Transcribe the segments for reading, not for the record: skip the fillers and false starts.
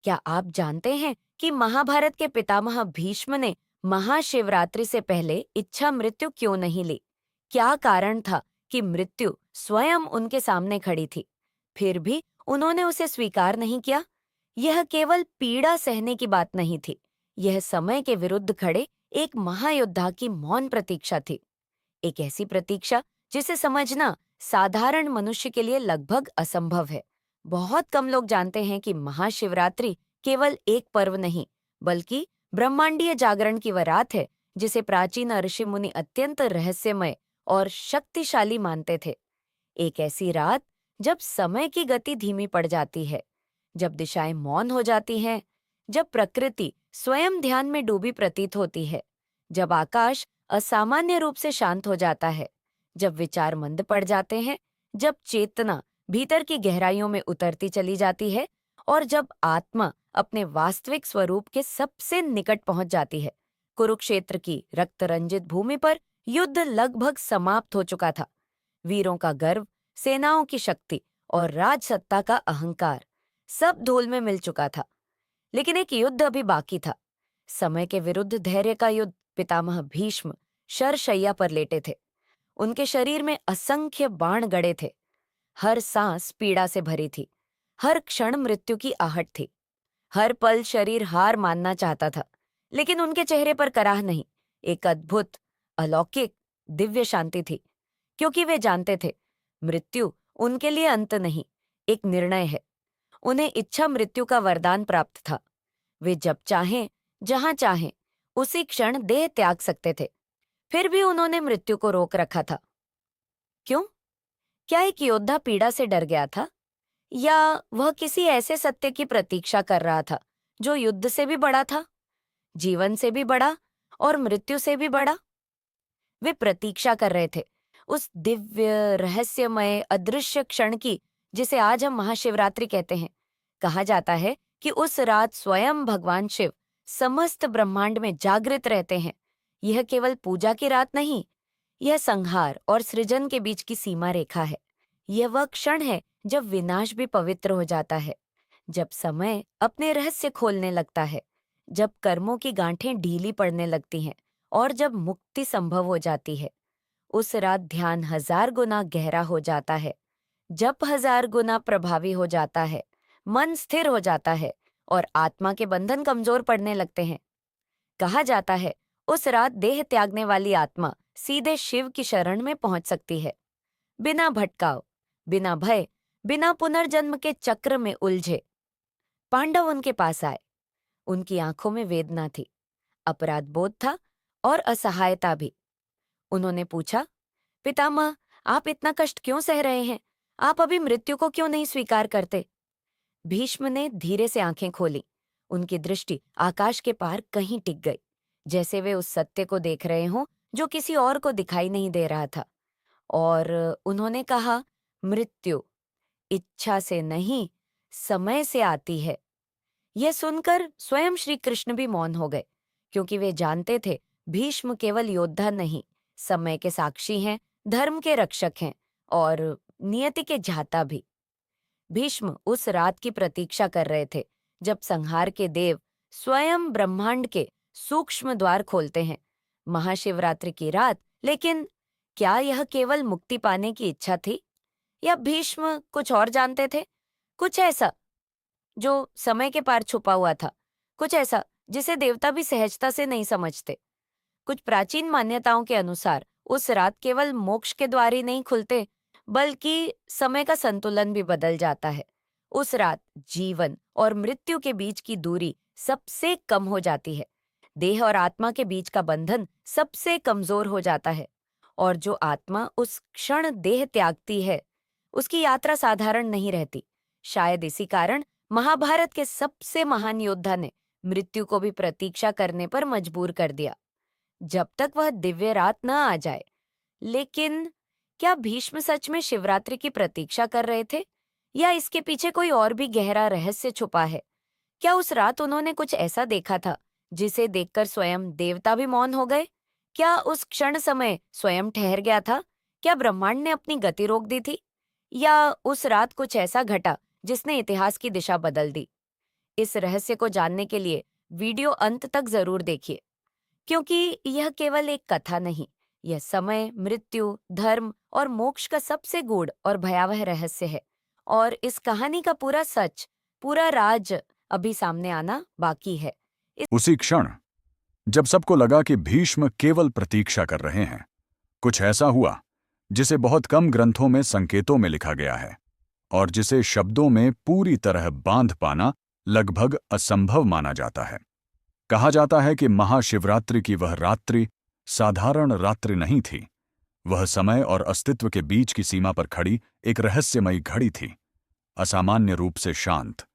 क्या आप जानते हैं कि महाभारत के पितामह भीष्म ने महाशिवरात्रि से पहले इच्छा मृत्यु क्यों नहीं ली? क्या कारण था कि मृत्यु स्वयं उनके सामने खड़ी थी, फिर भी उन्होंने उसे स्वीकार नहीं किया? यह केवल पीड़ा सहने की बात नहीं थी, यह समय के विरुद्ध खड़े एक महायोद्धा की मौन प्रतीक्षा थी। एक ऐसी प्रतीक्षा जिसे समझना साधारण मनुष्य के लिए लगभग असंभव है। बहुत कम लोग जानते हैं कि महाशिवरात्रि केवल एक पर्व नहीं, बल्कि ब्रह्मांडीय जागरण की वह रात है जिसे प्राचीन ऋषि मुनि अत्यंत रहस्यमय और शक्तिशाली मानते थे। एक ऐसी रात जब समय की गति धीमी पड़ जाती है, जब दिशाएं मौन हो जाती हैं, जब प्रकृति स्वयं ध्यान में डूबी प्रतीत होती है, जब आकाश असामान्य रूप से शांत हो जाता है, जब विचार मंद पड़ जाते हैं, जब चेतना भीतर की गहराइयों में उतरती चली जाती है और जब आत्मा अपने वास्तविक स्वरूप के सबसे निकट पहुंच जाती है। कुरुक्षेत्र की रक्त रंजित भूमि पर युद्ध लगभग समाप्त हो चुका था। वीरों का गर्व, सेनाओं की शक्ति और राजसत्ता का अहंकार सब धूल में मिल चुका था। लेकिन एक युद्ध अभी बाकी था, समय के विरुद्ध धैर्य का युद्ध। पितामह भीष्म शरशैया पर लेटे थे। उनके शरीर में असंख्य बाण गड़े थे। हर सांस पीड़ा से भरी थी, हर क्षण मृत्यु की आहट थी। हर पल शरीर हार मानना चाहता था, लेकिन उनके चेहरे पर कराह नहीं, एक अद्भुत, अलौकिक, दिव्य शांति थी, क्योंकि वे जानते थे मृत्यु उनके लिए अंत नहीं, एक निर्णय है। उन्हें इच्छा मृत्यु का वरदान प्राप्त था। वे जब चाहें, जहां चाहें, उसी क्षण देह त्याग सकते थे। फिर भी उन्होंने मृत्यु को रोक रखा था। क्यों? क्या एक योद्धा पीड़ा से डर गया था, या वह किसी ऐसे सत्य की प्रतीक्षा कर रहा था जो युद्ध से भी बड़ा था, जीवन से भी बड़ा और मृत्यु से भी बड़ा? वे प्रतीक्षा कर रहे थे उस दिव्य, रहस्यमय, अदृश्य क्षण की जिसे आज हम महाशिवरात्रि कहते हैं। कहा जाता है कि उस रात स्वयं भगवान शिव समस्त ब्रह्मांड में जागृत रहते हैं। यह केवल पूजा की रात नहीं, यह संहार और सृजन के बीच की सीमा रेखा है। यह वह क्षण है जब विनाश भी पवित्र हो जाता है, जब समय अपने रहस्य खोलने लगता है, जब कर्मों की गांठें ढीली पड़ने लगती हैं और जब मुक्ति संभव हो जाती है। उस रात ध्यान 1000 गुना गहरा हो जाता है, जप 1000 गुना प्रभावी हो जाता है, मन स्थिर हो जाता है और आत्मा के बंधन कमजोर पड़ने लगते हैं। कहा जाता है उस रात देह त्यागने वाली आत्मा सीधे शिव की शरण में पहुंच सकती है, बिना भटकाव, बिना भय, बिना पुनर्जन्म के चक्र में उलझे। पांडव उनके पास आए। उनकी आंखों में वेदना थी, अपराध बोध था और असहायता भी। उन्होंने पूछा, पितामह, आप इतना कष्ट क्यों सह रहे हैं? आप अभी मृत्यु को क्यों नहीं स्वीकार करते? भीष्म ने धीरे से आंखें खोली। उनकी दृष्टि आकाश के पार कहीं टिक गई, जैसे वे उस सत्य को देख रहे हों जो किसी और को दिखाई नहीं दे रहा था। और उन्होंने कहा, मृत्यु इच्छा से नहीं, समय से आती है। यह सुनकर स्वयं श्री कृष्ण भी मौन हो गए, क्योंकि वे जानते थे भीष्म केवल योद्धा नहीं, समय के साक्षी हैं, धर्म के रक्षक हैं और नियति के जाता भी। भीष्म उस रात की प्रतीक्षा कर रहे थे जब संहार के देव स्वयं ब्रह्मांड के सूक्ष्म द्वार खोलते हैं। महाशिवरात्रि की रात। लेकिन क्या यह केवल मुक्ति पाने की इच्छा थी, या भीष्म कुछ और जानते थे? कुछ ऐसा जो समय के पार छुपा हुआ था, कुछ ऐसा जिसे देवता भी सहजता से नहीं समझते। कुछ प्राचीन मान्यताओं के अनुसार उस रात केवल मोक्ष के द्वार ही नहीं खुलते, बल्कि समय का संतुलन भी बदल जाता है। उस रात जीवन और मृत्यु के बीच की दूरी सबसे कम हो जाती है। देह और आत्मा के बीच का बंधन सबसे कमजोर हो जाता है, और जो आत्मा उस क्षण देह त्यागती है, उसकी यात्रा साधारण नहीं रहती। शायद इसी कारण महाभारत के सबसे महान योद्धा ने मृत्यु को भी प्रतीक्षा करने पर मजबूर कर दिया, जब तक वह दिव्य रात न आ जाए। लेकिन क्या भीष्म सच में शिवरात्रि की प्रतीक्षा कर रहे थे, या इसके पीछे कोई और भी गहरा रहस्य छुपा है? क्या उस रात उन्होंने कुछ ऐसा देखा था जिसे देखकर स्वयं देवता भी मौन हो गए? क्या उस क्षण समय स्वयं ठहर गया था? क्या ब्रह्मांड ने अपनी गति रोक दी थी? या उस रात कुछ ऐसा घटा जिसने इतिहास की दिशा बदल दी? इस रहस्य को जानने के लिए वीडियो अंत तक जरूर देखिए, क्योंकि यह केवल एक कथा नहीं, यह समय, मृत्यु, धर्म और मोक्ष का सबसे गूढ़ और भयावह रहस्य है। और इस कहानी का पूरा सच, पूरा राज अभी सामने आना बाकी है। उसी क्षण जब सबको लगा कि भीष्म केवल प्रतीक्षा कर रहे हैं, कुछ ऐसा हुआ जिसे बहुत कम ग्रंथों में संकेतों में लिखा गया है और जिसे शब्दों में पूरी तरह बांध पाना लगभग असंभव माना जाता है। कहा जाता है कि महाशिवरात्रि की वह रात्रि साधारण रात्रि नहीं थी। वह समय और अस्तित्व के बीच की सीमा पर खड़ी एक रहस्यमयी घड़ी थी, असामान्य रूप से शांत,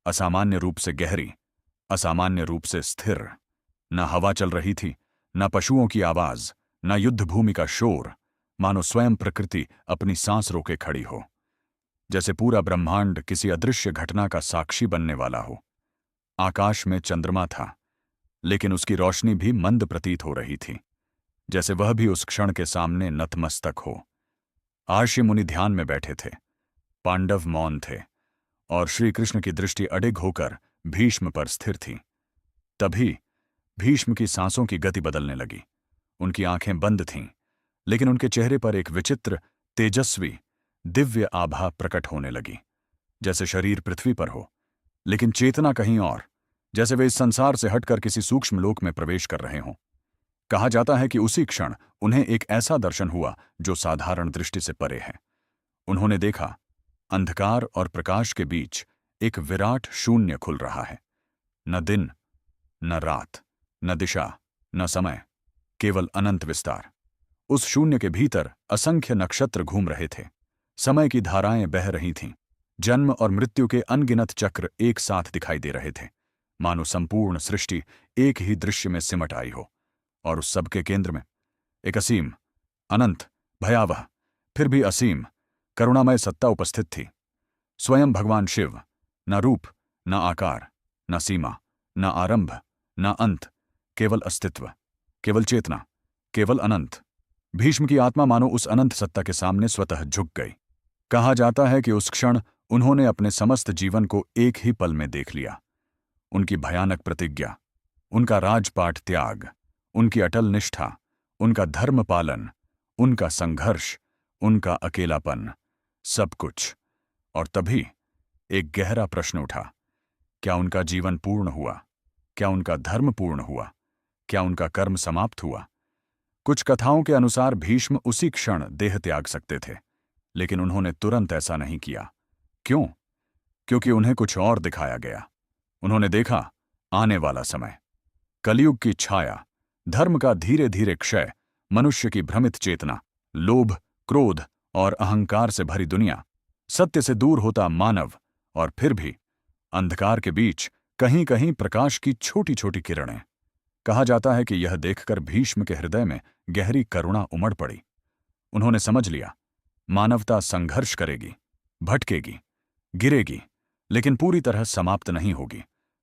असामान्य रूप से गहरी, असामान्य रूप से स्थिर। न हवा चल रही थी, न पशुओं की आवाज, न युद्धभूमि का शोर, मानो स्वयं प्रकृति अपनी सांस रोके खड़ी हो, जैसे पूरा ब्रह्मांड किसी अदृश्य घटना का साक्षी बनने वाला हो। आकाश में चंद्रमा था, लेकिन उसकी रोशनी भी मंद प्रतीत हो रही थी, जैसे वह भी उस क्षण के सामने नतमस्तक हो। आर्षि मुनि ध्यान में बैठे थे, पांडव मौन थे, और श्री कृष्ण की दृष्टि अडिग होकर भीष्म पर स्थिर थी। तभी भीष्म की सांसों की गति बदलने लगी। उनकी आंखें बंद थीं, लेकिन उनके चेहरे पर एक विचित्र, तेजस्वी, दिव्य आभा प्रकट होने लगी, जैसे शरीर पृथ्वी पर हो, लेकिन चेतना कहीं और, जैसे वे इस संसार से हटकर किसी सूक्ष्म लोक में प्रवेश कर रहे हों। कहा जाता है कि उसी क्षण उन्हें एक ऐसा दर्शन हुआ जो साधारण दृष्टि से परे है। उन्होंने देखा, अंधकार और प्रकाश के बीच एक विराट शून्य खुल रहा है। न दिन, न रात, न दिशा, न समय, केवल अनंत विस्तार। उस शून्य के भीतर असंख्य नक्षत्र घूम रहे थे, समय की धाराएं बह रही थीं, जन्म और मृत्यु के अनगिनत चक्र एक साथ दिखाई दे रहे थे, मानो संपूर्ण सृष्टि एक ही दृश्य में सिमट आई हो। और उस सब के केंद्र में एक असीम, अनंत, भयावह, फिर भी असीम, करुणामय सत्ता उपस्थित थी। स्वयं भगवान शिव, न रूप, न आकार, न सीमा, न आरंभ, न अंत, केवल अस्तित्व, केवल चेतना, केवल अनंत। भीष्म की आत्मा मानो उस अनंत सत्ता के सामने स्वतः झुक गई। कहा जाता है कि उस क्षण उन्होंने अपने समस्त जीवन को एक ही पल में देख लिया। उनकी भयानक प्रतिज्ञा, उनका राजपाट त्याग, उनकी अटल निष्ठा, उनका धर्म पालन, उनका संघर्ष, उनका अकेलापन, सब कुछ। और तभी एक गहरा प्रश्न उठा, क्या उनका जीवन पूर्ण हुआ? क्या उनका धर्म पूर्ण हुआ? क्या उनका कर्म समाप्त हुआ? कुछ कथाओं के अनुसार भीष्म उसी क्षण देह त्याग सकते थे, लेकिन उन्होंने तुरंत ऐसा नहीं किया। क्यों? क्योंकि उन्हें कुछ और दिखाया गया। उन्होंने देखा, आने वाला समय, कलयुग की छाया, धर्म का धीरे धीरे क्षय, मनुष्य की भ्रमित चेतना, लोभ, क्रोध और अहंकार से भरी दुनिया, सत्य से दूर होता मानव, और फिर भी अंधकार के बीच कहीं कहीं प्रकाश की छोटी छोटी किरणें। कहा जाता है कि यह देखकर भीष्म के हृदय में गहरी करुणा उमड़ पड़ी। उन्होंने समझ लिया, मानवता संघर्ष करेगी, भटकेगी, गिरेगी, लेकिन पूरी तरह समाप्त नहीं होगी।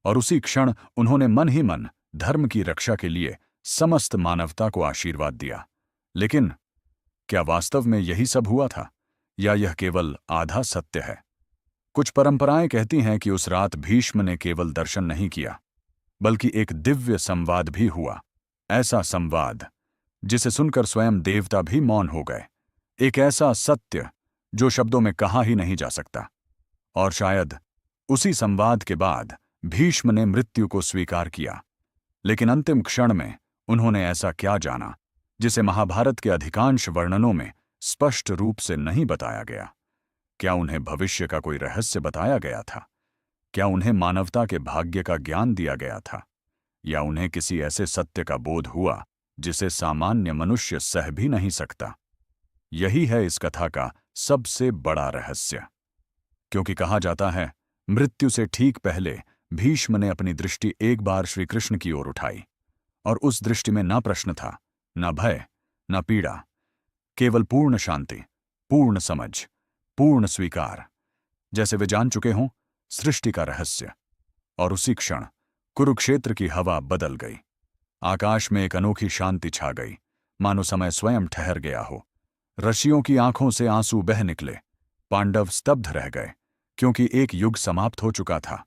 और उसी क्षण उन्होंने मन ही मन धर्म की रक्षा के लिए समस्त मानवता को आशीर्वाद दिया। लेकिन क्या वास्तव में यही सब हुआ था, या यह केवल आधा सत्य है? कुछ परंपराएं कहती हैं कि उस रात भीष्म ने केवल दर्शन नहीं किया, बल्कि एक दिव्य संवाद भी हुआ। ऐसा संवाद जिसे सुनकर स्वयं देवता भी मौन हो गए। एक ऐसा सत्य जो शब्दों में कहा ही नहीं जा सकता। और शायद उसी संवाद के बाद भीष्म ने मृत्यु को स्वीकार किया। लेकिन अंतिम क्षण में उन्होंने ऐसा क्या जाना जिसे महाभारत के अधिकांश वर्णनों में स्पष्ट रूप से नहीं बताया गया? क्या उन्हें भविष्य का कोई रहस्य बताया गया था? क्या उन्हें मानवता के भाग्य का ज्ञान दिया गया था? या उन्हें किसी ऐसे सत्य का बोध हुआ जिसे सामान्य मनुष्य सह भी नहीं सकता? यही है इस कथा का सबसे बड़ा रहस्य। क्योंकि कहा जाता है, मृत्यु से ठीक पहले भीष्म ने अपनी दृष्टि एक बार श्री कृष्ण की ओर उठाई, और उस दृष्टि में न प्रश्न था, न भय, न पीड़ा, केवल पूर्ण शांति, पूर्ण समझ, पूर्ण स्वीकार, जैसे वे जान चुके हों सृष्टि का रहस्य। और उसी क्षण कुरुक्षेत्र की हवा बदल गई। आकाश में एक अनोखी शांति छा गई, मानो समय स्वयं ठहर गया हो। ऋषियों की आंखों से आंसू बह निकले। पांडव स्तब्ध रह गए, क्योंकि एक युग समाप्त हो चुका था।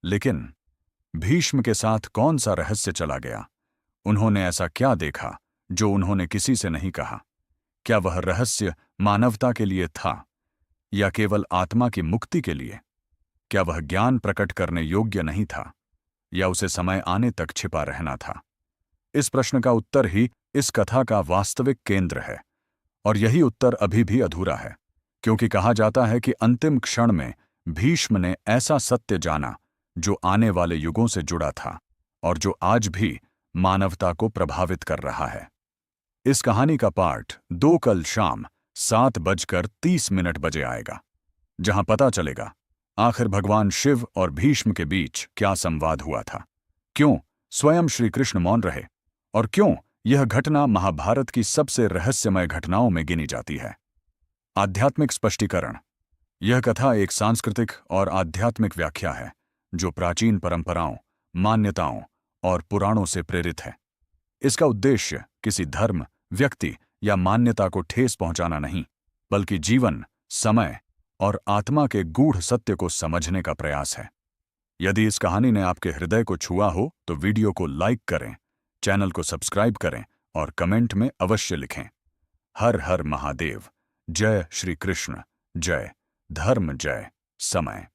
लेकिन भीष्म के साथ कौन सा रहस्य चला गया? उन्होंने ऐसा क्या देखा जो उन्होंने किसी से नहीं कहा? क्या वह रहस्य मानवता के लिए था या केवल आत्मा की मुक्ति के लिए? क्या वह ज्ञान प्रकट करने योग्य नहीं था या उसे समय आने तक छिपा रहना था? इस प्रश्न का उत्तर ही इस कथा का वास्तविक केंद्र है, और यही उत्तर अभी भी अधूरा है, क्योंकि कहा जाता है कि अंतिम क्षण में भीष्म ने ऐसा सत्य जाना जो आने वाले युगों से जुड़ा था और जो आज भी मानवता को प्रभावित कर रहा है। इस कहानी का पार्ट 2 कल शाम 7:30 बजे आएगा, जहां पता चलेगा आखिर भगवान शिव और भीष्म के बीच क्या संवाद हुआ था, क्यों स्वयं श्री कृष्ण मौन रहे और क्यों यह घटना महाभारत की सबसे रहस्यमय घटनाओं में गिनी जाती है। आध्यात्मिक स्पष्टीकरण। यह कथा एक सांस्कृतिक और आध्यात्मिक व्याख्या है जो प्राचीन परंपराओं, मान्यताओं और पुराणों से प्रेरित है। इसका उद्देश्य किसी धर्म, व्यक्ति या मान्यता को ठेस पहुंचाना नहीं, बल्कि जीवन, समय और आत्मा के गूढ़ सत्य को समझने का प्रयास है। यदि इस कहानी ने आपके हृदय को छुआ हो तो वीडियो को लाइक करें, चैनल को सब्सक्राइब करें और कमेंट में अवश्य लिखें। हर हर महादेव। जय श्री कृष्ण। जय धर्म। जय समय।